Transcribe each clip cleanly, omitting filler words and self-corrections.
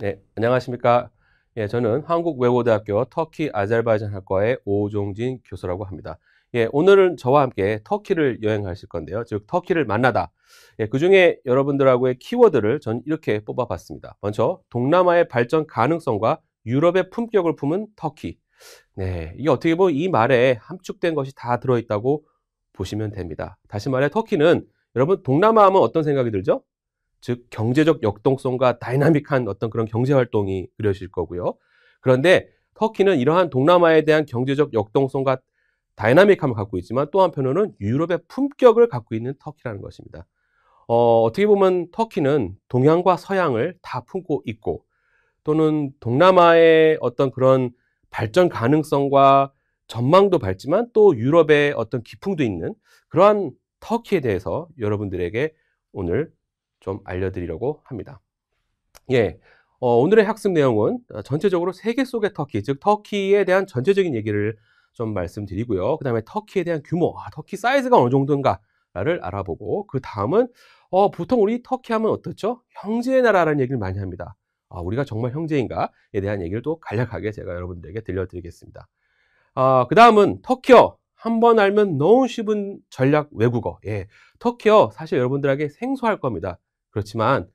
네, 안녕하십니까. 예, 저는 한국외국어대학교 터키 아제르바이잔 학과의 오종진 교수라고 합니다. 예, 오늘은 저와 함께 터키를 여행하실 건데요. 즉, 터키를 만나다. 예, 그중에 여러분들하고의 키워드를 전 이렇게 뽑아봤습니다. 먼저, 동남아의 발전 가능성과 유럽의 품격을 품은 터키. 네, 이게 어떻게 보면 이 말에 함축된 것이 다 들어있다고 보시면 됩니다. 다시 말해, 터키는 여러분, 동남아 하면 어떤 생각이 들죠? 즉 경제적 역동성과 다이나믹한 어떤 그런 경제 활동이 그려질 거고요. 그런데 터키는 이러한 동남아에 대한 경제적 역동성과 다이나믹함을 갖고 있지만 또 한편으로는 유럽의 품격을 갖고 있는 터키라는 것입니다. 어떻게 보면 터키는 동양과 서양을 다 품고 있고 또는 동남아의 어떤 그런 발전 가능성과 전망도 밝지만 또 유럽의 어떤 기풍도 있는 그러한 터키에 대해서 여러분들에게 오늘 좀 알려드리려고 합니다. 예, 오늘의 학습 내용은 전체적으로 세계 속의 터키, 즉 터키에 대한 전체적인 얘기를 좀 말씀드리고요. 그 다음에 터키에 대한 규모, 터키 사이즈가 어느 정도인가를 알아보고 그 다음은 보통 우리 터키 하면 어떻죠? 형제의 나라라는 얘기를 많이 합니다. 우리가 정말 형제인가에 대한 얘기를 또 간략하게 제가 여러분들에게 들려드리겠습니다. 그 다음은 터키어. 한 번 알면 너무 쉬운 전략 외국어. 예, 터키어 사실 여러분들에게 생소할 겁니다. 그렇지만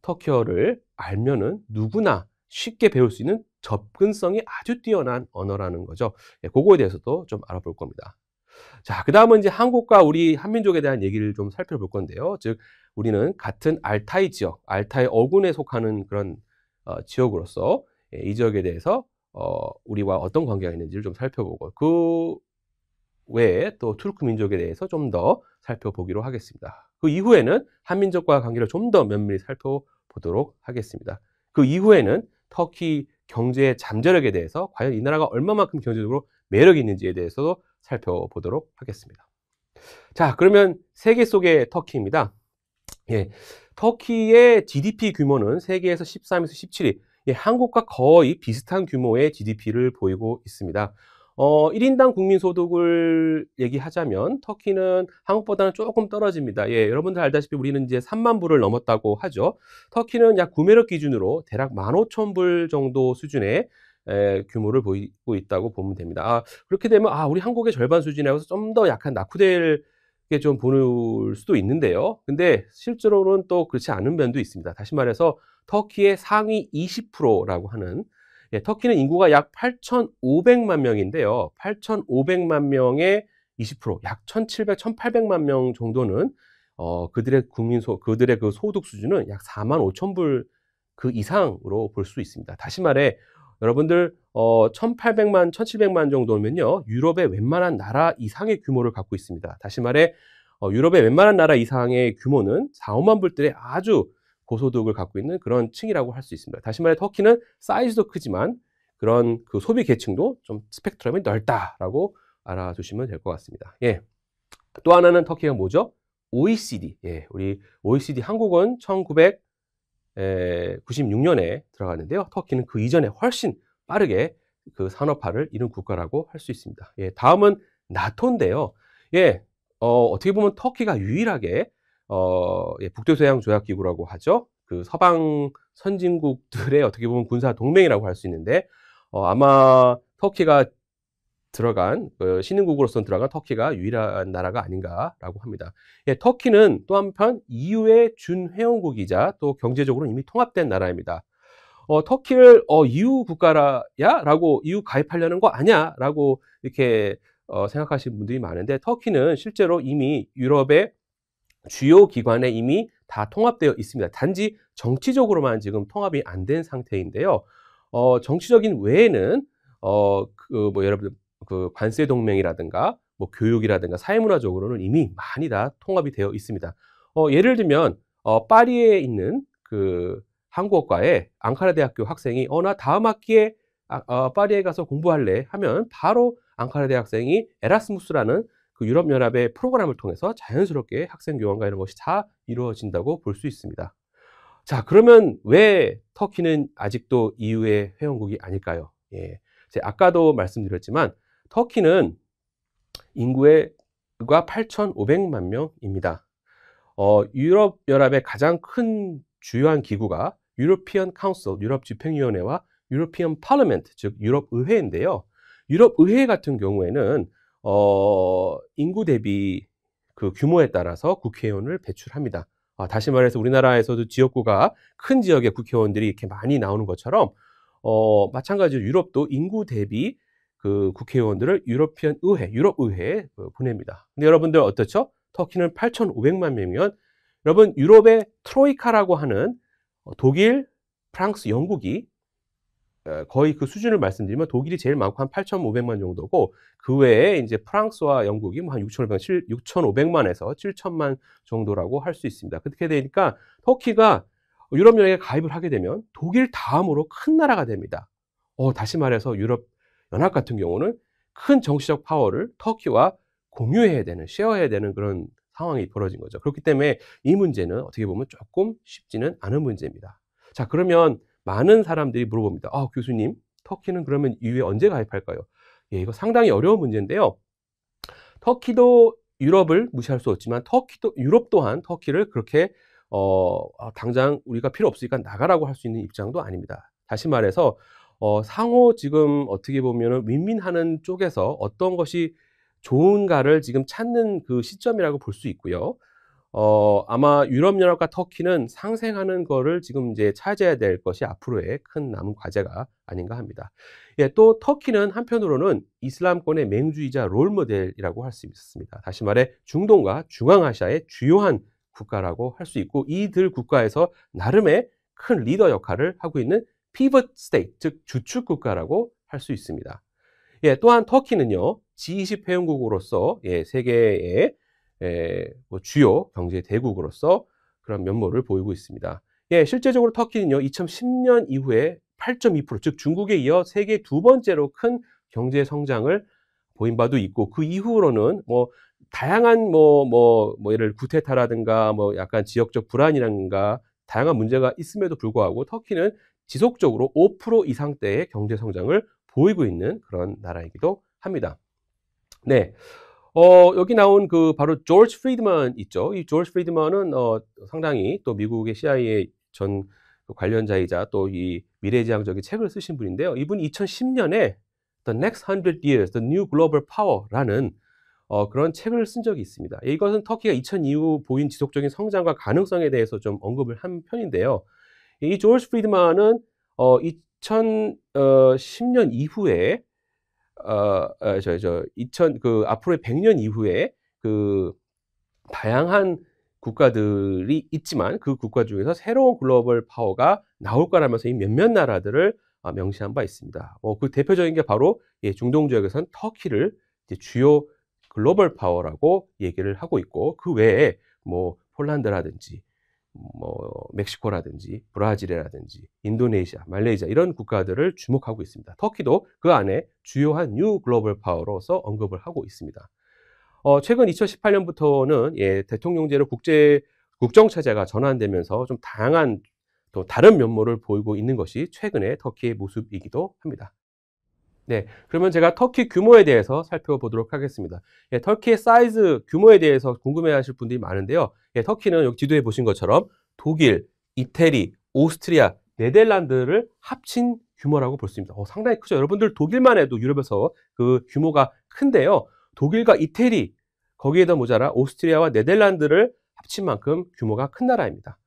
터키어를 알면은 누구나 쉽게 배울 수 있는 접근성이 아주 뛰어난 언어라는 거죠. 예, 그거에 대해서도 좀 알아볼 겁니다. 자, 그 다음은 이제 한국과 우리 한민족에 대한 얘기를 좀 살펴볼 건데요. 즉, 우리는 같은 알타이 지역, 알타이 어군에 속하는 그런 지역으로서 이 지역에 대해서 우리와 어떤 관계가 있는지를 좀 살펴보고 그 외에 또 투르크 민족에 대해서 좀 더 살펴보기로 하겠습니다. 그 이후에는 한민족과 관계를 좀 더 면밀히 살펴보도록 하겠습니다. 그 이후에는 터키 경제의 잠재력에 대해서 과연 이 나라가 얼마만큼 경제적으로 매력이 있는지에 대해서도 살펴보도록 하겠습니다. 자, 그러면 세계 속의 터키입니다. 예, 터키의 GDP 규모는 세계에서 13에서 17위, 예, 한국과 거의 비슷한 규모의 GDP를 보이고 있습니다. 1인당 국민소득을 얘기하자면 터키는 한국보다는 조금 떨어집니다. 예, 여러분들 알다시피 우리는 이제 3만 불을 넘었다고 하죠. 터키는 약 구매력 기준으로 대략 15,000불 정도 수준의 규모를 보이고 있다고 보면 됩니다. 그렇게 되면 우리 한국의 절반 수준이라서 좀 더 약간 낙후될 게 좀 보일 수도 있는데요. 근데 실제로는 또 그렇지 않은 면도 있습니다. 다시 말해서 터키의 상위 20%라고 하는, 예, 터키는 인구가 약 8,500만 명인데요. 8,500만 명의 20%, 약 1,700, 1,800만 명 정도는 그들의 그 소득 수준은 약 45,000불 그 이상으로 볼 수 있습니다. 다시 말해 여러분들 1,800만, 1,700만 정도면요. 유럽의 웬만한 나라 이상의 규모를 갖고 있습니다. 다시 말해 유럽의 웬만한 나라 이상의 규모는 4, 5만 불대의 아주 고소득을 갖고 있는 그런 층이라고 할 수 있습니다. 다시 말해 터키는 사이즈도 크지만 그런 그 소비 계층도 좀 스펙트럼이 넓다라고 알아두시면 될 것 같습니다. 예. 또 하나는 터키가 뭐죠? OECD. 예, 우리 OECD 한국은 1996년에 들어갔는데요. 터키는 그 이전에 훨씬 빠르게 그 산업화를 이룬 국가라고 할 수 있습니다. 예, 다음은 나토인데요. 예, 어떻게 보면 터키가 유일하게 북대서양조약기구라고 하죠. 그 서방 선진국들의 어떻게 보면 군사 동맹이라고 할 수 있는데 아마 터키가 들어간 신흥국으로서 들어간 터키가 유일한 나라가 아닌가라고 합니다. 예, 터키는 또 한편 EU의 준회원국이자 또 경제적으로 이미 통합된 나라입니다. 터키를 EU 국가라야라고 EU 가입하려는 거 아니야라고 이렇게 생각하시는 분들이 많은데 터키는 실제로 이미 유럽의 주요 기관에 이미 다 통합되어 있습니다. 단지 정치적으로만 지금 통합이 안 된 상태인데요. 정치적인 외에는 여러분 그 관세 동맹이라든가 뭐 교육이라든가 사회문화적으로는 이미 많이 다 통합이 되어 있습니다. 예를 들면 파리에 있는 그 한국어과에 앙카라 대학교 학생이 나 다음 학기에 파리에 가서 공부할래 하면 바로 앙카라 대학생이 에라스무스라는 그 유럽연합의 프로그램을 통해서 자연스럽게 학생 교환과 이런 것이 다 이루어진다고 볼 수 있습니다. 자, 그러면 왜 터키는 아직도 EU의 회원국이 아닐까요? 예. 제가 아까도 말씀드렸지만 터키는 인구가 8,500만 명입니다. 유럽연합의 가장 큰 주요한 기구가 유로피언 카운슬, 유럽 집행위원회와 유로피언 파르멘트, 즉 유럽 의회인데요. 유럽 의회 같은 경우에는 인구 대비 그 규모에 따라서 국회의원을 배출합니다. 다시 말해서 우리나라에서도 지역구가 큰 지역의 국회의원들이 이렇게 많이 나오는 것처럼 마찬가지로 유럽도 인구 대비 그 국회의원들을 유러피언 의회, 유럽 의회에 보냅니다. 근데 여러분들 어떻죠? 터키는 8,500만 명이면 여러분 유럽의 트로이카라고 하는 독일, 프랑스, 영국이 거의 그 수준을 말씀드리면 독일이 제일 많고 한 8,500만 정도고 그 외에 이제 프랑스와 영국이 뭐 한 6,500만에서 7,000만 정도라고 할 수 있습니다. 그렇게 되니까 터키가 유럽 연합에 가입을 하게 되면 독일 다음으로 큰 나라가 됩니다. 다시 말해서 유럽 연합 같은 경우는 큰 정치적 파워를 터키와 공유해야 되는, 쉐어해야 되는 그런 상황이 벌어진 거죠. 그렇기 때문에 이 문제는 어떻게 보면 조금 쉽지는 않은 문제입니다. 자, 그러면 많은 사람들이 물어봅니다. 교수님, 터키는 그러면 EU에 언제 가입할까요? 예, 이거 상당히 어려운 문제인데요. 터키도 유럽을 무시할 수 없지만 유럽 또한 터키를 그렇게 당장 우리가 필요 없으니까 나가라고 할 수 있는 입장도 아닙니다. 다시 말해서 상호 지금 어떻게 보면은 윈윈하는 쪽에서 어떤 것이 좋은가를 지금 찾는 그 시점이라고 볼 수 있고요. 아마 유럽연합과 터키는 상생하는 거를 지금 이제 찾아야 될 것이 앞으로의 큰 남은 과제가 아닌가 합니다. 예, 또 터키는 한편으로는 이슬람권의 맹주의자 롤모델이라고 할 수 있습니다. 다시 말해 중동과 중앙아시아의 주요한 국가라고 할 수 있고 이들 국가에서 나름의 큰 리더 역할을 하고 있는 피벗 스테이트, 즉 주축 국가라고 할 수 있습니다. 예, 또한 터키는요, G20 회원국으로서 세계의 주요 경제 대국으로서 그런 면모를 보이고 있습니다. 예, 실제적으로 터키는요, 2010년 이후에 8.2%, 즉 중국에 이어 세계 두 번째로 큰 경제 성장을 보인 바도 있고, 그 이후로는 다양한 예를 구테타라든가 약간 지역적 불안이라든가 다양한 문제가 있음에도 불구하고 터키는 지속적으로 5% 이상대의 경제 성장을 보이고 있는 그런 나라이기도 합니다. 네. 여기 나온 바로 조지 프리드먼 있죠. 이 조지 프리드먼은 상당히 또 미국의 CIA 전 관련자이자 또 이 미래지향적인 책을 쓰신 분인데요. 이분이 2010년에 The Next 100 Years, The New Global Power라는 그런 책을 쓴 적이 있습니다. 이것은 터키가 2000 이후 보인 지속적인 성장과 가능성에 대해서 좀 언급을 한 편인데요. 이 조지 프리드먼은 2010년 이후에 앞으로의 100년 이후에 다양한 국가들이 있지만 그 국가 중에서 새로운 글로벌 파워가 나올 거라면서 이 몇몇 나라들을 명시한 바 있습니다. 그 대표적인 게 바로 중동 지역에서는 터키를 이제 주요 글로벌 파워라고 얘기를 하고 있고 그 외에 폴란드라든지 멕시코라든지 브라질이라든지 인도네시아, 말레이시아 이런 국가들을 주목하고 있습니다. 터키도 그 안에 주요한 뉴 글로벌 파워로서 언급을 하고 있습니다. 최근 2018년부터는 대통령제로 국정체제가 전환되면서 좀 다양한 또 다른 면모를 보이고 있는 것이 최근의 터키의 모습이기도 합니다. 네, 그러면 제가 터키 규모에 대해서 살펴보도록 하겠습니다. 터키의 사이즈 규모에 대해서 궁금해하실 분들이 많은데요. 터키는 여기 지도에 보신 것처럼 독일, 이태리, 오스트리아, 네덜란드를 합친 규모라고 볼 수 있습니다. 상당히 크죠. 여러분들 독일만 해도 유럽에서 그 규모가 큰데요. 독일과 이태리, 거기에다 모자라 오스트리아와 네덜란드를 합친 만큼 규모가 큰 나라입니다.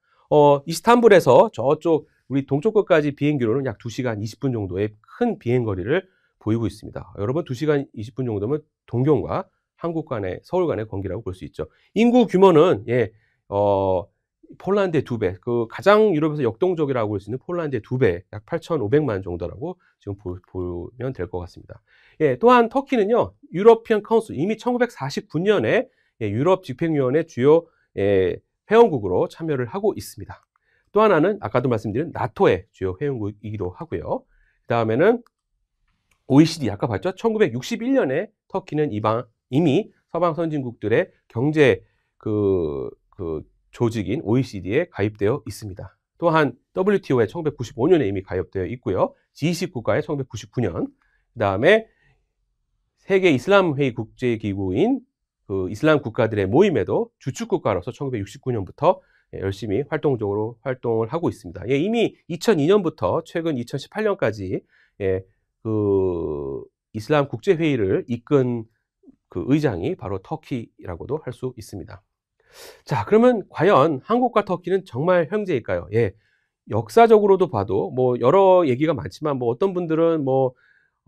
이스탄불에서 저쪽 우리 동쪽 끝까지 비행기로는 약 2시간 20분 정도의 큰 비행거리를 보이고 있습니다. 여러분 2시간 20분 정도면 동경과 한국 간의 서울 간의 관계라고 볼 수 있죠. 인구 규모는 폴란드의 2배, 가장 유럽에서 역동적이라고 볼 수 있는 폴란드의 2배, 약 8,500만 정도라고 지금 보면 될 것 같습니다. 또한 터키는요, 유러피언 카운슬 이미 1949년에 유럽 집행위원회 주요 회원국으로 참여를 하고 있습니다. 또 하나는 아까도 말씀드린 나토의 주요 회원국이기도 하고요. 그 다음에는 OECD, 아까 봤죠? 1961년에 터키는 이미 서방 선진국들의 경제 조직인 OECD에 가입되어 있습니다. 또한 WTO에 1995년에 이미 가입되어 있고요. G20 국가에 1999년, 그 다음에 세계 이슬람 회의 국제기구인 이슬람 국가들의 모임에도 주축 국가로서 1969년부터 열심히 활동적으로 활동을 하고 있습니다. 예, 이미 2002년부터 최근 2018년까지 예, 그 이슬람 국제회의를 이끈 그 의장이 바로 터키라고도 할 수 있습니다. 자, 그러면 과연 한국과 터키는 정말 형제일까요? 예. 역사적으로도 봐도 뭐 여러 얘기가 많지만 뭐 어떤 분들은 뭐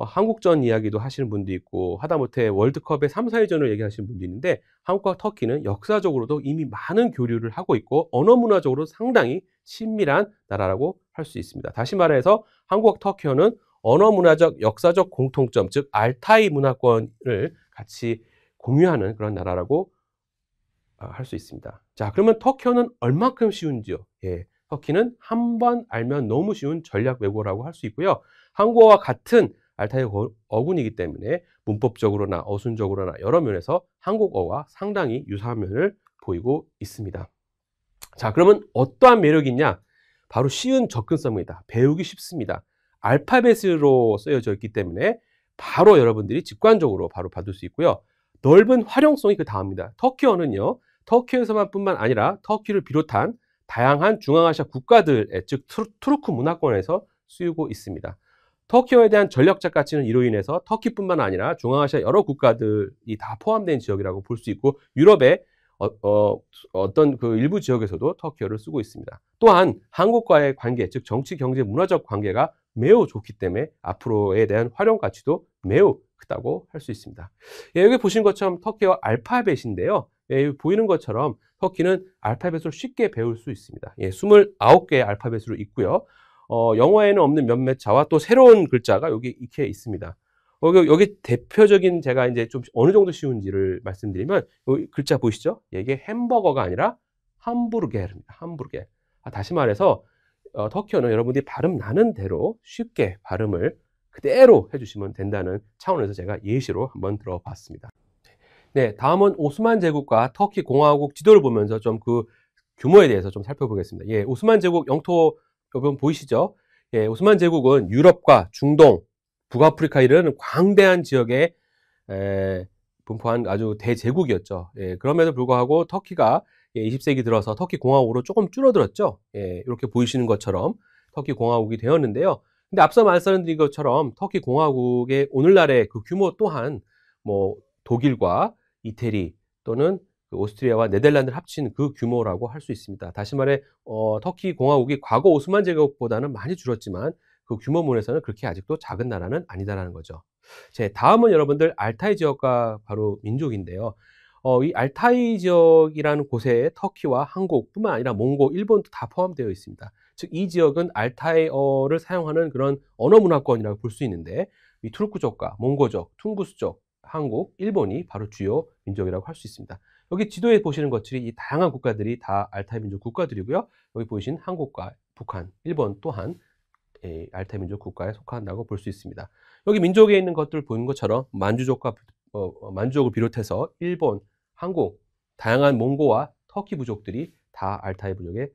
한국전 이야기도 하시는 분도 있고 하다못해 월드컵의 3, 4회전을 얘기하시는 분도 있는데 한국과 터키는 역사적으로도 이미 많은 교류를 하고 있고 언어 문화적으로 상당히 친밀한 나라라고 할 수 있습니다. 다시 말해서 한국과 터키어는 언어 문화적 역사적 공통점, 즉 알타이 문화권을 같이 공유하는 그런 나라라고 할 수 있습니다. 자, 그러면 터키어는 얼마큼 쉬운지요? 예. 터키는 한 번 알면 너무 쉬운 전략 외국어라고 할 수 있고요. 한국어와 같은 알타이 어군이기 때문에 문법적으로나 어순적으로나 여러 면에서 한국어와 상당히 유사한 면을 보이고 있습니다. 자, 그러면 어떠한 매력이 있냐? 바로 쉬운 접근성입니다. 배우기 쉽습니다. 알파벳으로 쓰여져 있기 때문에 바로 여러분들이 직관적으로 바로 받을 수 있고요. 넓은 활용성이 그 다음입니다. 터키어는요, 터키에서만 뿐만 아니라 터키를 비롯한 다양한 중앙아시아 국가들, 즉 투르크 문화권에서 쓰이고 있습니다. 터키어에 대한 전략적 가치는 이로 인해서 터키뿐만 아니라 중앙아시아 여러 국가들이 다 포함된 지역이라고 볼 수 있고 유럽의 어떤 그 일부 지역에서도 터키어를 쓰고 있습니다. 또한 한국과의 관계, 즉 정치, 경제, 문화적 관계가 매우 좋기 때문에 앞으로에 대한 활용 가치도 매우 크다고 할 수 있습니다. 예, 여기 보신 것처럼 터키어 알파벳인데요. 예, 보이는 것처럼 터키는 알파벳을 쉽게 배울 수 있습니다. 예, 29개의 알파벳으로 있고요. 영어에는 없는 몇몇 자와 또 새로운 글자가 여기 이렇게 있습니다. 여기 대표적인 제가 이제 좀 어느 정도 쉬운지를 말씀드리면 여기 글자 보이시죠? 이게 햄버거가 아니라 함부르게르입니다. 함부르게. 다시 말해서 터키어는 여러분들이 발음 나는 대로 쉽게 발음을 그대로 해주시면 된다는 차원에서 제가 예시로 한번 들어봤습니다. 네, 다음은 오스만 제국과 터키 공화국 지도를 보면서 좀 그 규모에 대해서 좀 살펴보겠습니다. 예, 오스만 제국 영토 여러분 보이시죠? 예, 오스만 제국은 유럽과 중동, 북아프리카 이런 광대한 지역에 분포한 아주 대제국이었죠. 예, 그럼에도 불구하고 터키가 20세기 들어서 터키 공화국으로 조금 줄어들었죠. 예, 이렇게 보이시는 것처럼 터키 공화국이 되었는데요. 근데 앞서 말씀드린 것처럼 터키 공화국의 오늘날의 그 규모 또한 뭐 독일과 이태리 또는 그 오스트리아와 네덜란드를 합친 그 규모라고 할 수 있습니다. 다시 말해 터키 공화국이 과거 오스만 제국보다는 많이 줄었지만 그 규모면에서는 그렇게 아직도 작은 나라는 아니다라는 거죠. 제 다음은 여러분들 알타이 지역과 바로 민족인데요. 이 알타이 지역이라는 곳에 터키와 한국뿐만 아니라 몽고, 일본도 다 포함되어 있습니다. 즉 이 지역은 알타이어를 사용하는 그런 언어 문화권이라고 볼 수 있는데 이 투르크족과 몽고족, 퉁구스족, 한국, 일본이 바로 주요 민족이라고 할 수 있습니다. 여기 지도에 보시는 것들이 이 다양한 국가들이 다 알타이 민족 국가들이고요. 여기 보이신 한국과 북한, 일본 또한 알타이 민족 국가에 속한다고 볼 수 있습니다. 여기 민족에 있는 것들 보는 것처럼 만주족과 만주족을 비롯해서 일본, 한국, 다양한 몽고와 터키 부족들이 다 알타이 부족에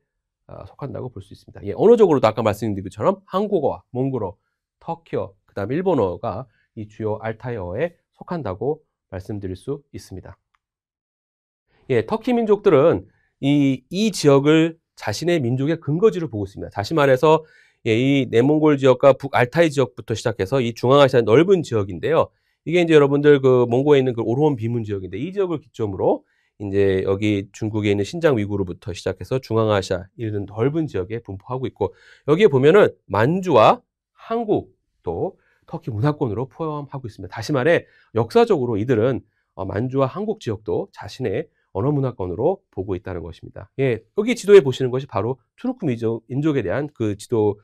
속한다고 볼 수 있습니다. 예, 언어적으로도 아까 말씀드린 것처럼 한국어와 몽고로, 터키어, 그 다음에 일본어가 이 주요 알타이어에 속한다고 말씀드릴 수 있습니다. 예, 터키 민족들은 이 지역을 자신의 민족의 근거지로 보고 있습니다. 다시 말해서 예, 이 내몽골 지역과 북알타이 지역부터 시작해서 이 중앙아시아 넓은 지역인데요. 이게 이제 여러분들 그 몽고에 있는 그 오르온 비문 지역인데 이 지역을 기점으로 이제 여기 중국에 있는 신장 위구르부터 시작해서 중앙아시아 이런 넓은 지역에 분포하고 있고 여기에 보면은 만주와 한국도 터키 문화권으로 포함하고 있습니다. 다시 말해 역사적으로 이들은 만주와 한국 지역도 자신의 언어 문화권으로 보고 있다는 것입니다. 예, 여기 지도에 보시는 것이 바로 투르크 민족에 대한 그 지도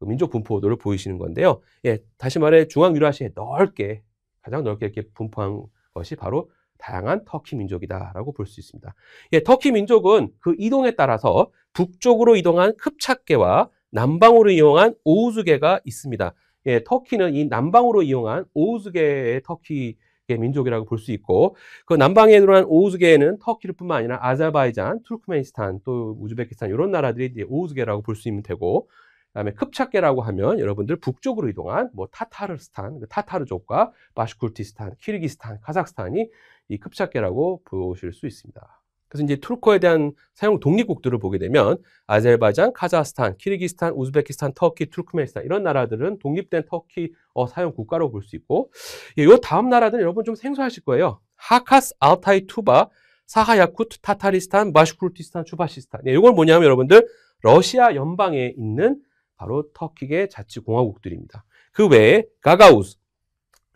민족 분포도를 보이시는 건데요. 예, 다시 말해 중앙 유라시아에 넓게 가장 넓게 이렇게 분포한 것이 바로 다양한 터키 민족이다라고 볼 수 있습니다. 예, 터키 민족은 그 이동에 따라서 북쪽으로 이동한 쿰차게와 남방으로 이용한 오우즈게가 있습니다. 예, 터키는 이 남방으로 이용한 오우즈게의 터키의 민족이라고 볼 수 있고 그 남방에 들어간 오우즈게에는 터키를 뿐만 아니라 아제르바이잔, 투르크메니스탄, 또 우즈베키스탄 이런 나라들이 이제 오우즈게라고 볼 수 있면 되고 그다음에 쿰차게라고 하면 여러분들 북쪽으로 이동한 뭐 타타르스탄, 타타르족과 바슈쿨티스탄, 키르기스탄, 카자흐스탄이 이 쿰차게라고 보실 수 있습니다. 그래서 이제 투르크에 대한 사용 독립국들을 보게 되면 아제르바이잔, 카자흐스탄, 키르기스탄, 우즈베키스탄, 터키, 투르크메니스탄 이런 나라들은 독립된 터키 사용 국가로 볼 수 있고, 이 다음 나라들은 여러분 좀 생소하실 거예요. 하카스, 알타이, 투바, 사하 야쿠트, 타타리스탄, 바슈쿠르티스탄, 추바시스탄. 이건 뭐냐면 여러분들 러시아 연방에 있는 바로 터키계 자치공화국들입니다. 그 외에 가가우스,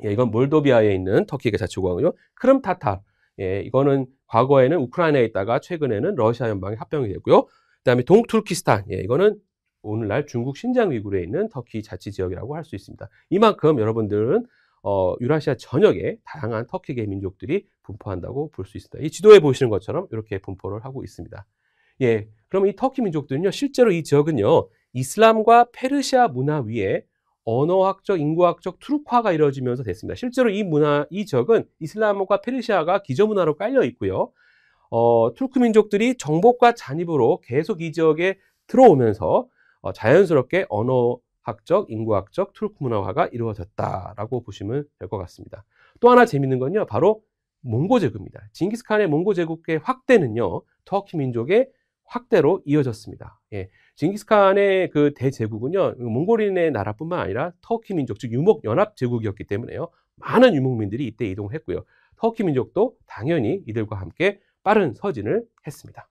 이건 몰도비아에 있는 터키계 자치공화국이요. 크름 타타, 이거는 과거에는 우크라이나에 있다가 최근에는 러시아 연방에 합병이 됐고요. 그다음에 동투르키스탄, 이거는 오늘날 중국 신장 위구르에 있는 터키 자치 지역이라고 할 수 있습니다. 이만큼 여러분들은 유라시아 전역에 다양한 터키계 민족들이 분포한다고 볼 수 있습니다. 이 지도에 보시는 것처럼 이렇게 분포를 하고 있습니다. 그럼 이 터키 민족들은요, 실제로 이 지역은요, 이슬람과 페르시아 문화 위에 언어학적, 인구학적 투르크화가 이루어지면서 됐습니다. 실제로 이 지역은 이슬람과 페르시아가 기저문화로 깔려 있고요. 투르크 민족들이 정복과 잔입으로 계속 이 지역에 들어오면서 자연스럽게 언어학적, 인구학적 투르크 문화화가 이루어졌다라고 보시면 될 것 같습니다. 또 하나 재밌는 건요, 바로 몽고 제국입니다. 징기스칸의 몽고 제국의 확대는요, 터키 민족의 확대로 이어졌습니다. 징기스칸의 그 대제국은요, 몽골인의 나라뿐만 아니라 터키 민족, 즉 유목연합 제국이었기 때문에요, 많은 유목민들이 이때 이동을 했고요. 터키 민족도 당연히 이들과 함께 빠른 서진을 했습니다.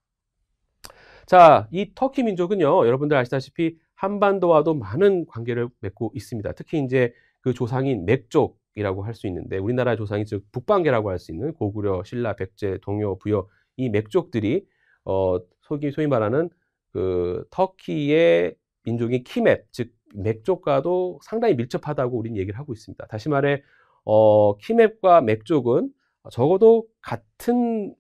자, 이 터키 민족은요, 여러분들 아시다시피 한반도와도 많은 관계를 맺고 있습니다. 특히 이제 그 조상인 맥족이라고 할 수 있는데, 우리나라 조상이 즉 북방계라고 할 수 있는 고구려, 신라, 백제, 동요, 부여, 이 맥족들이 소위 말하는 그 터키의 민족인 키맵, 즉 맥족과도 상당히 밀접하다고 우리는 얘기를 하고 있습니다. 다시 말해 키맵과 맥족은 적어도 같은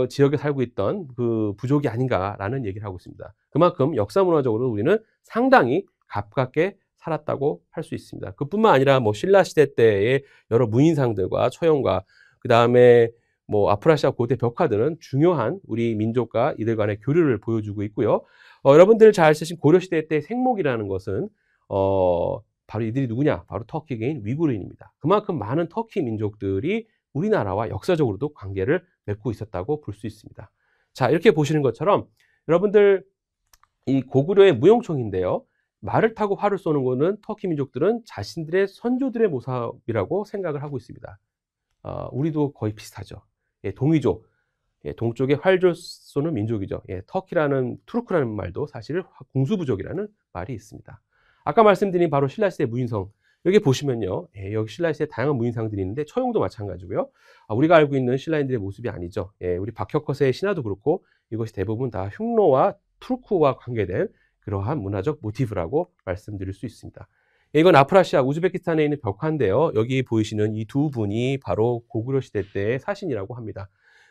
지역에 살고 있던 그 부족이 아닌가라는 얘기를 하고 있습니다. 그만큼 역사 문화적으로 우리는 상당히 가깝게 살았다고 할 수 있습니다. 그뿐만 아니라 뭐 신라 시대 때의 여러 무인상들과 처형과 그 다음에 뭐 아프라시아 고대 벽화들은 중요한 우리 민족과 이들 간의 교류를 보여주고 있고요. 여러분들 잘 아시신 고려시대 때 생목이라는 것은 바로 이들이 누구냐? 바로 터키계인 위구르인입니다. 그만큼 많은 터키 민족들이 우리나라와 역사적으로도 관계를 맺고 있었다고 볼 수 있습니다. 자, 이렇게 보시는 것처럼 여러분들 이 고구려의 무용총인데요, 말을 타고 활을 쏘는 거는 터키 민족들은 자신들의 선조들의 모습이라고 생각을 하고 있습니다. 우리도 거의 비슷하죠. 동이족, 동쪽에 활을 쏘는 민족이죠. 투르크라는 말도 사실 공수부족이라는 말이 있습니다. 아까 말씀드린 바로 신라시대 무인성, 여기 보시면요, 여기 신라시대 다양한 무인상들이 있는데 처용도 마찬가지고요. 우리가 알고 있는 신라인들의 모습이 아니죠. 우리 박혁거세의 신화도 그렇고 이것이 대부분 다 흉노와 투르크와 관계된 그러한 문화적 모티브라고 말씀드릴 수 있습니다. 이건 아프라시아 우즈베키스탄에 있는 벽화인데요, 여기 보이시는 이 두 분이 바로 고구려 시대 때의 사신이라고 합니다.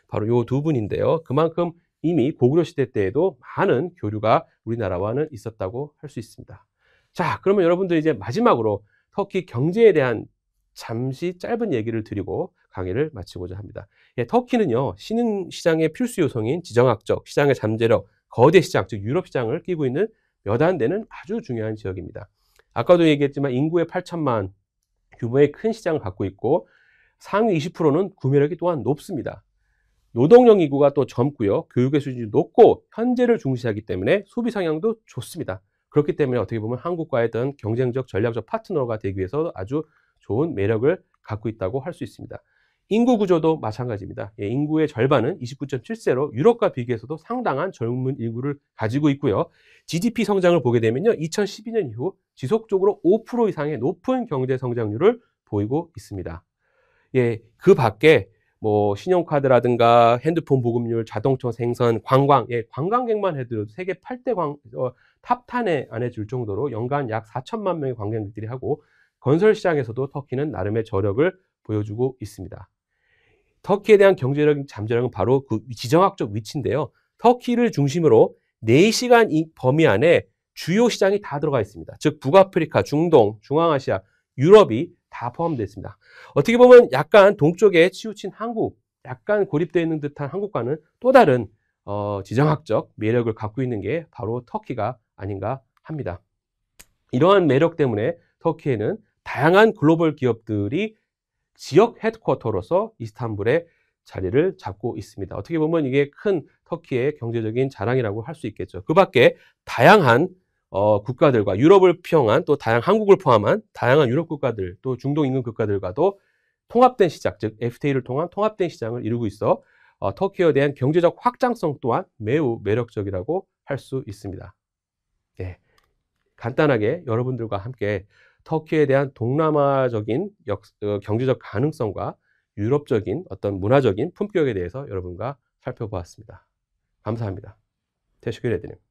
바로 이 두 분인데요, 그만큼 이미 고구려 시대 때에도 많은 교류가 우리나라와는 있었다고 할 수 있습니다. 자, 그러면 여러분들 이제 마지막으로 터키 경제에 대한 잠시 짧은 얘기를 드리고 강의를 마치고자 합니다. 터키는요, 신흥시장의 필수 요소인 지정학적, 시장의 잠재력, 거대 시장, 즉 유럽 시장을 끼고 있는 몇 안 되는 아주 중요한 지역입니다. 아까도 얘기했지만 인구의 8천만 규모의 큰 시장을 갖고 있고 상위 20%는 구매력이 또한 높습니다. 노동력 인구가 또 젊고요, 교육의 수준이 높고 현재를 중시하기 때문에 소비 성향도 좋습니다. 그렇기 때문에 어떻게 보면 한국과의 어떤 경쟁적 전략적 파트너가 되기 위해서 아주 좋은 매력을 갖고 있다고 할 수 있습니다. 인구 구조도 마찬가지입니다. 인구의 절반은 29.7세로 유럽과 비교해서도 상당한 젊은 인구를 가지고 있고요. GDP 성장을 보게 되면요, 2012년 이후 지속적으로 5% 이상의 높은 경제 성장률을 보이고 있습니다. 그 밖에 뭐 신용카드라든가 핸드폰 보급률, 자동차 생산, 관광, 관광객만 해도 세계 8대 탑 10에 안에 들 정도로 연간 약 4천만 명의 관광객들이 하고, 건설 시장에서도 터키는 나름의 저력을 보여주고 있습니다. 터키에 대한 경제적인 잠재력은 바로 그 지정학적 위치인데요, 터키를 중심으로 4시간 이 범위 안에 주요 시장이 다 들어가 있습니다. 즉 북아프리카, 중동, 중앙아시아, 유럽이 다 포함되어 있습니다. 어떻게 보면 약간 동쪽에 치우친 한국, 약간 고립되어 있는 듯한 한국과는 또 다른 지정학적 매력을 갖고 있는 게 바로 터키가 아닌가 합니다. 이러한 매력 때문에 터키에는 다양한 글로벌 기업들이 지역 헤드쿼터로서 이스탄불에 자리를 잡고 있습니다. 어떻게 보면 이게 큰 터키의 경제적인 자랑이라고 할 수 있겠죠. 그 밖에 다양한 국가들과 유럽을 포함한 또 한국을 포함한 다양한 유럽 국가들 또 중동 인근 국가들과도 통합된 시장, 즉 FTA를 통한 통합된 시장을 이루고 있어 터키에 대한 경제적 확장성 또한 매우 매력적이라고 할 수 있습니다. 예, 간단하게 여러분들과 함께 터키에 대한 동남아적인 경제적 가능성과 유럽적인 어떤 문화적인 품격에 대해서 여러분과 살펴보았습니다. 감사합니다. Teşekkür ederim.